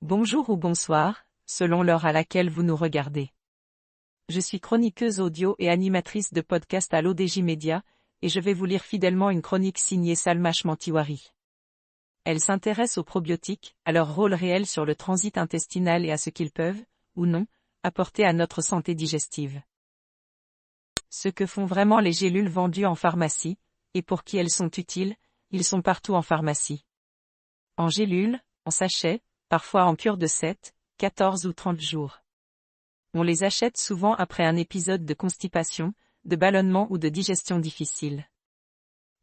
Bonjour ou bonsoir, selon l'heure à laquelle vous nous regardez. Je suis chroniqueuse audio et animatrice de podcast à l'ODJ Média, et je vais vous lire fidèlement une chronique signée Salma Chmantiwari. Elle s'intéresse aux probiotiques, à leur rôle réel sur le transit intestinal et à ce qu'ils peuvent, ou non, apporter à notre santé digestive. Ce que font vraiment les gélules vendues en pharmacie, et pour qui elles sont utiles, ils sont partout en pharmacie. En gélules, en sachets, parfois en cure de 7, 14 ou 30 jours. On les achète souvent après un épisode de constipation, de ballonnement ou de digestion difficile.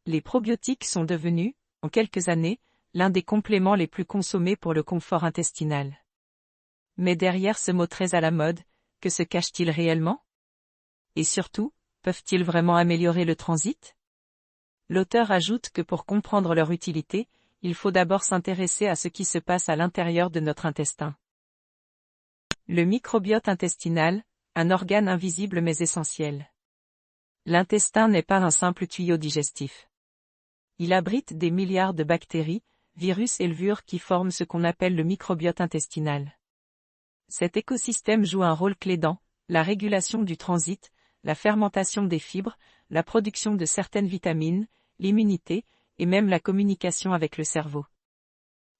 Les probiotiques sont devenus, en quelques années, l'un des compléments les plus consommés pour le confort intestinal. Mais derrière ce mot très à la mode, que se cache-t-il réellement? Et surtout, peuvent-ils vraiment améliorer le transit? L'auteur ajoute que pour comprendre leur utilité, il faut d'abord s'intéresser à ce qui se passe à l'intérieur de notre intestin. Le microbiote intestinal, un organe invisible mais essentiel. L'intestin n'est pas un simple tuyau digestif. Il abrite des milliards de bactéries, virus et levures qui forment ce qu'on appelle le microbiote intestinal. Cet écosystème joue un rôle clé dans la régulation du transit, la fermentation des fibres, la production de certaines vitamines, l'immunité, et même la communication avec le cerveau.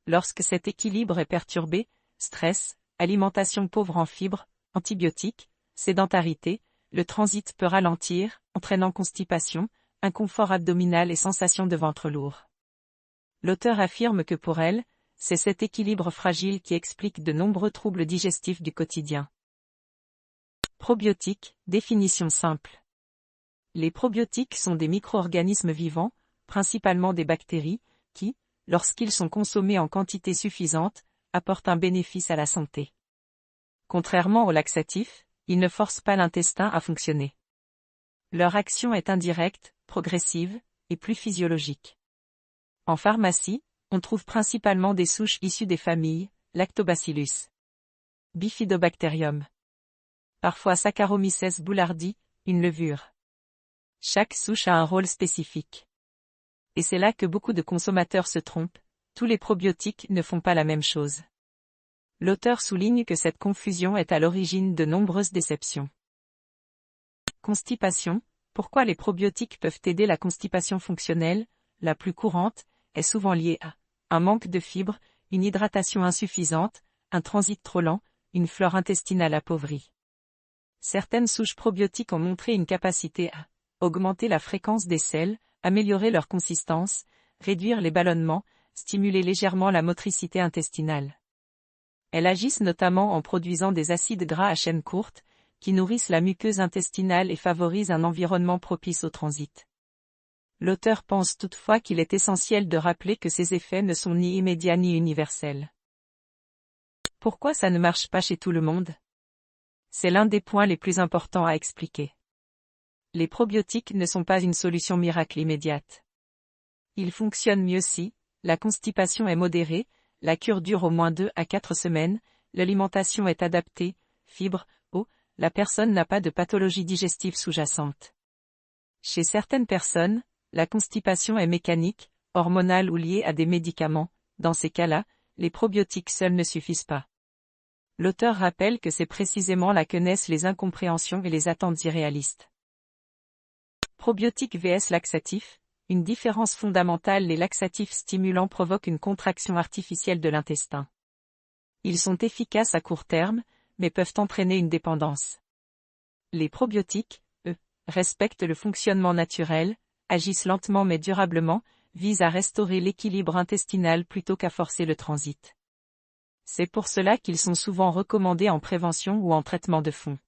Lorsque cet équilibre est perturbé, stress, alimentation pauvre en fibres, antibiotiques, sédentarité, le transit peut ralentir, entraînant constipation, inconfort abdominal et sensation de ventre lourd. L'auteur affirme que pour elle, c'est cet équilibre fragile qui explique de nombreux troubles digestifs du quotidien. Probiotiques, définition simple. Les probiotiques sont des micro-organismes vivants, principalement des bactéries, qui, lorsqu'ils sont consommés en quantité suffisante, apportent un bénéfice à la santé. Contrairement aux laxatifs, ils ne forcent pas l'intestin à fonctionner. Leur action est indirecte, progressive, et plus physiologique. En pharmacie, on trouve principalement des souches issues des familles, Lactobacillus, Bifidobacterium. Parfois Saccharomyces boulardii, une levure. Chaque souche a un rôle spécifique. Et c'est là que beaucoup de consommateurs se trompent, tous les probiotiques ne font pas la même chose. L'auteur souligne que cette confusion est à l'origine de nombreuses déceptions. Constipation, pourquoi les probiotiques peuvent aider la constipation fonctionnelle, la plus courante, est souvent liée à un manque de fibres, une hydratation insuffisante, un transit trop lent, une flore intestinale appauvrie. Certaines souches probiotiques ont montré une capacité à augmenter la fréquence des selles, améliorer leur consistance, réduire les ballonnements, stimuler légèrement la motricité intestinale. Elles agissent notamment en produisant des acides gras à chaîne courte, qui nourrissent la muqueuse intestinale et favorisent un environnement propice au transit. L'auteur pense toutefois qu'il est essentiel de rappeler que ces effets ne sont ni immédiats ni universels. Pourquoi ça ne marche pas chez tout le monde? C'est l'un des points les plus importants à expliquer. Les probiotiques ne sont pas une solution miracle immédiate. Ils fonctionnent mieux si la constipation est modérée, la cure dure au moins 2 à 4 semaines, l'alimentation est adaptée, fibres, eau, la personne n'a pas de pathologie digestive sous-jacente. Chez certaines personnes, la constipation est mécanique, hormonale ou liée à des médicaments, dans ces cas-là, les probiotiques seuls ne suffisent pas. L'auteur rappelle que c'est précisément là que naissent les incompréhensions et les attentes irréalistes. Probiotiques vs laxatifs, une différence fondamentale: les laxatifs stimulants provoquent une contraction artificielle de l'intestin. Ils sont efficaces à court terme, mais peuvent entraîner une dépendance. Les probiotiques, eux, respectent le fonctionnement naturel, agissent lentement mais durablement, visent à restaurer l'équilibre intestinal plutôt qu'à forcer le transit. C'est pour cela qu'ils sont souvent recommandés en prévention ou en traitement de fond.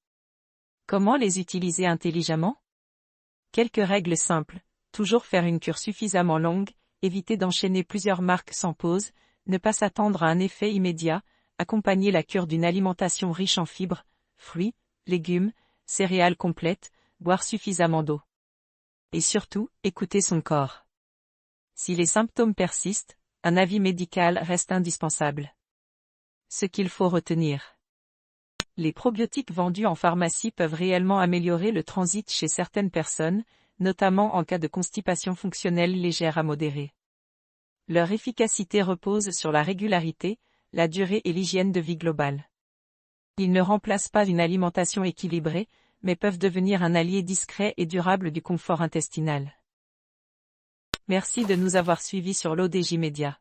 Comment les utiliser intelligemment? Quelques règles simples: toujours faire une cure suffisamment longue, éviter d'enchaîner plusieurs marques sans pause, ne pas s'attendre à un effet immédiat, accompagner la cure d'une alimentation riche en fibres, fruits, légumes, céréales complètes, boire suffisamment d'eau. Et surtout, écouter son corps. Si les symptômes persistent, un avis médical reste indispensable. Ce qu'il faut retenir. Les probiotiques vendus en pharmacie peuvent réellement améliorer le transit chez certaines personnes, notamment en cas de constipation fonctionnelle légère à modérée. Leur efficacité repose sur la régularité, la durée et l'hygiène de vie globale. Ils ne remplacent pas une alimentation équilibrée, mais peuvent devenir un allié discret et durable du confort intestinal. Merci de nous avoir suivis sur l'ODJ Média.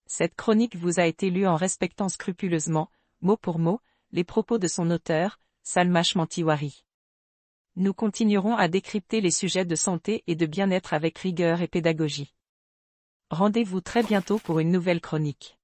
Cette chronique vous a été lue en respectant scrupuleusement, mot pour mot, les propos de son auteur, Salma Chmantiwari. Nous continuerons à décrypter les sujets de santé et de bien-être avec rigueur et pédagogie. Rendez-vous très bientôt pour une nouvelle chronique.